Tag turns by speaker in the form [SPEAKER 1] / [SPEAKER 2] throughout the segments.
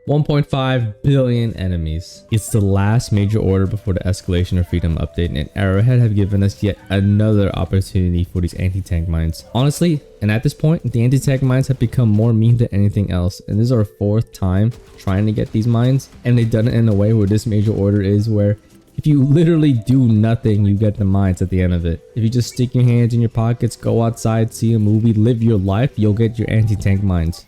[SPEAKER 1] 1.5 billion enemies. It's the last major order before the Escalation of Freedom update, and Arrowhead have given us yet another opportunity for these anti-tank mines. Honestly, and at this point, the anti-tank mines have become more meme than anything else, and this is our 4th time trying to get these mines, and they've done it in a way where this major order is where if you literally do nothing, you get the mines at the end of it. If you just stick your hands in your pockets, go outside, see a movie, live your life, you'll get your anti-tank mines.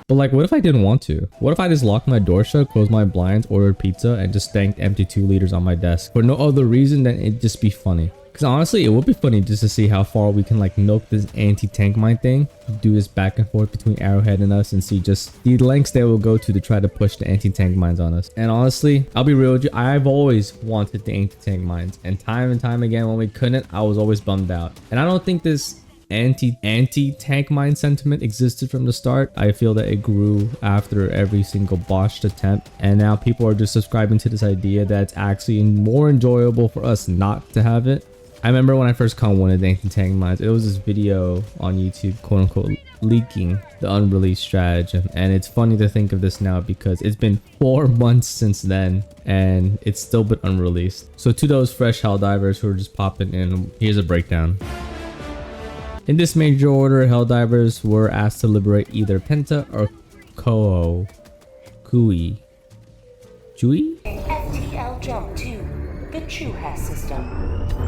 [SPEAKER 1] But like, what if I didn't want to? What if I just locked my door shut, closed my blinds, ordered pizza, and just stanked empty 2 liters on my desk for no other reason than it'd just be funny? Because honestly, it would be funny just to see how far we can like milk this anti-tank mine thing, do this back and forth between Arrowhead and us, and see just the lengths they will go to try to push the anti-tank mines on us. And honestly, I'll be real with you, I've always wanted the anti-tank mines, and time again when we couldn't, I was always bummed out. And I don't think this anti-tank mine sentiment existed from the start. I feel that it grew after every single botched attempt, and now people are just subscribing to this idea that it's actually more enjoyable for us not to have it. I remember when I first caught one of the anti-tank mines, it was this video on YouTube, quote unquote, leaking the unreleased stratagem, and it's funny to think of this now because it's been 4 months since then and it's still been unreleased. So to those fresh Helldivers who are just popping in, here's a breakdown. In this major order, Helldivers were asked to liberate either Penta or Kui. Chui?
[SPEAKER 2] FTL jump to the Chuha system.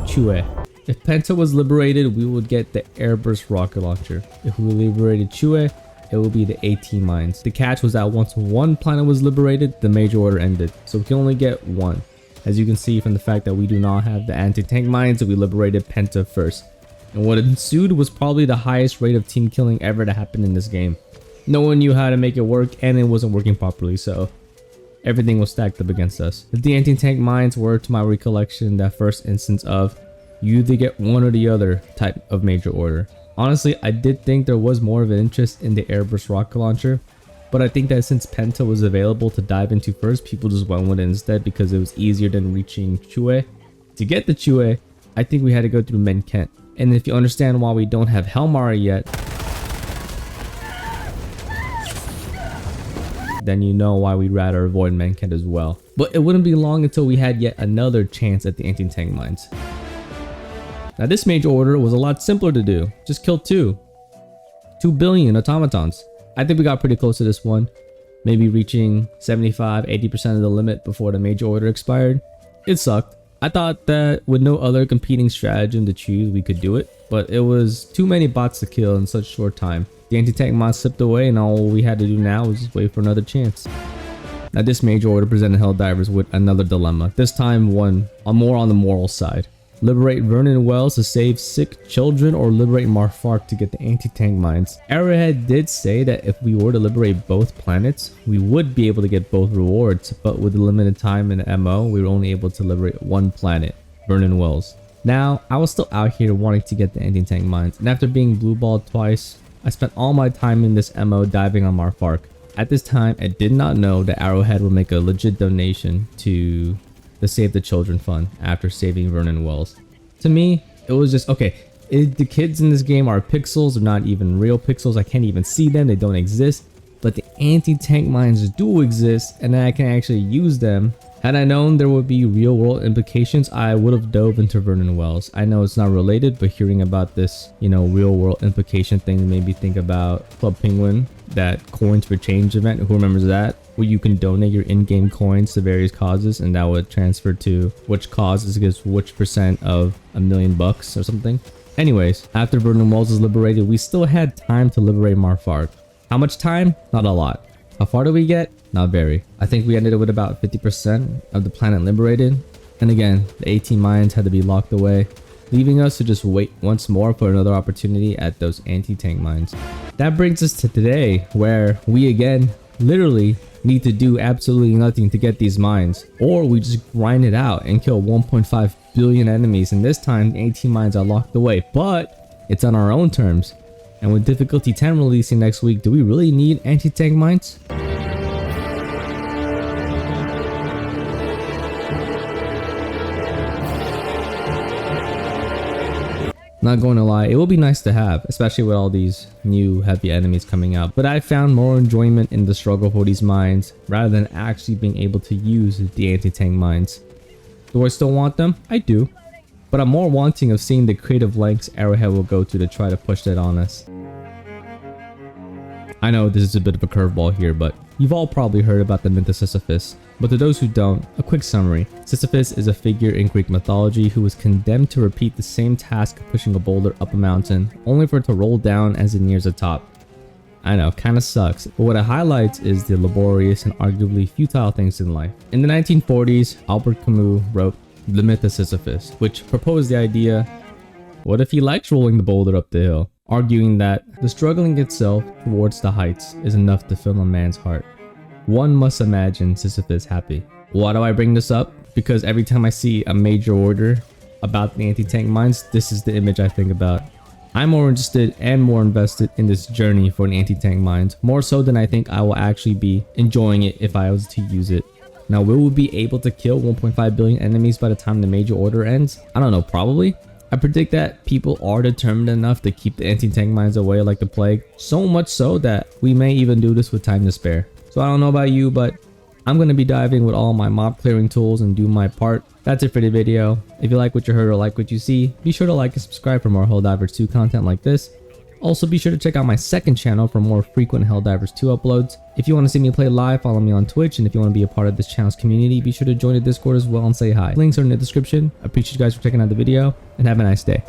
[SPEAKER 1] Chue. If Penta was liberated, we would get the Airburst rocket launcher. If we liberated Chue, it will be the AT mines. The catch was that once one planet was liberated, the major order ended. So we can only get one. As you can see from the fact that we do not have the anti-tank mines, we liberated Penta first. And what ensued was probably the highest rate of team killing ever to happen in this game. No one knew how to make it work, and it wasn't working properly, so everything was stacked up against us. The anti-tank mines were, to my recollection, that first instance of you either get one or the other type of major order. Honestly, I did think there was more of an interest in the Airburst rocket launcher, but I think that since Penta was available to dive into first, people just went with it instead because it was easier than reaching Chue. To get the Chue, I think we had to go through Menkent. And if you understand why we don't have Helmara yet, then you know why we'd rather avoid Menkent as well. But it wouldn't be long until we had yet another chance at the anti-tank mines. Now this major order was a lot simpler to do. Just kill 2 billion automatons. I think we got pretty close to this one. Maybe reaching 75-80% of the limit before the major order expired. It sucked. I thought that with no other competing stratagem to choose, we could do it, but it was too many bots to kill in such a short time. The anti-tank mod slipped away, and all we had to do now was just wait for another chance. Now this major order presented Helldivers with another dilemma, this time one more on the moral side. Liberate Vernon Wells to save sick children, or liberate Marfark to get the anti-tank mines. Arrowhead did say that if we were to liberate both planets, we would be able to get both rewards, but with the limited time in the MO, we were only able to liberate one planet, Vernon Wells. Now, I was still out here wanting to get the anti-tank mines, and after being blue-balled twice, I spent all my time in this MO diving on Marfark. At this time, I did not know that Arrowhead would make a legit donation to the Save the Children fund after saving Vernon Wells. To me, it was just, okay, the kids in this game are pixels, they're not even real pixels, I can't even see them, they don't exist, but the anti-tank mines do exist, and I can actually use them. Had I known there would be real world implications, I would have dove into Vernon Wells. I know it's not related, but hearing about this, real world implication thing made me think about Club Penguin, that coins for change event. Who remembers that? Where you can donate your in-game coins to various causes, and that would transfer to which cause gives which percent of $1,000,000 or something. Anyways, after Vernon Wells is liberated, we still had time to liberate Marfark. How much time? Not a lot. How far did we get? Not very. I think we ended up with about 50% of the planet liberated. And again, the 18 mines had to be locked away, leaving us to just wait once more for another opportunity at those anti-tank mines. That brings us to today, where we again literally need to do absolutely nothing to get these mines, or we just grind it out and kill 1.5 billion enemies, and this time the 18 mines are locked away, but it's on our own terms. And with difficulty 10 releasing next week, do we really need anti-tank mines? Not going to lie, it will be nice to have, especially with all these new heavy enemies coming out. But I found more enjoyment in the struggle for these mines rather than actually being able to use the anti-tank mines. Do I still want them? I do. But I'm more wanting of seeing the creative lengths Arrowhead will go to try to push that on us. I know this is a bit of a curveball here, but you've all probably heard about the myth of Sisyphus. But to those who don't, a quick summary. Sisyphus is a figure in Greek mythology who was condemned to repeat the same task of pushing a boulder up a mountain, only for it to roll down as it nears the top. I know, kinda sucks, but what it highlights is the laborious and arguably futile things in life. In the 1940s, Albert Camus wrote The Myth of Sisyphus, which proposed the idea, what if he likes rolling the boulder up the hill? Arguing that the struggling itself towards the heights is enough to fill a man's heart. One must imagine Sisyphus happy. Why do I bring this up? Because every time I see a major order about the anti-tank mines, this is the image I think about. I'm more interested and more invested in this journey for an anti-tank mines, more so than I think I will actually be enjoying it if I was to use it. Now, will we be able to kill 1.5 billion enemies by the time the major order ends? I don't know, probably. I predict that people are determined enough to keep the anti-tank mines away like the plague, so much so that we may even do this with time to spare. So I don't know about you, but I'm going to be diving with all my mob clearing tools and do my part. That's it for the video. If you like what you heard or like what you see, be sure to like and subscribe for more Helldivers 2 content like this. Also, be sure to check out my second channel for more frequent Helldivers 2 uploads. If you want to see me play live, follow me on Twitch, and if you want to be a part of this channel's community, be sure to join the Discord as well and say hi. Links are in the description. I appreciate you guys for checking out the video, and have a nice day.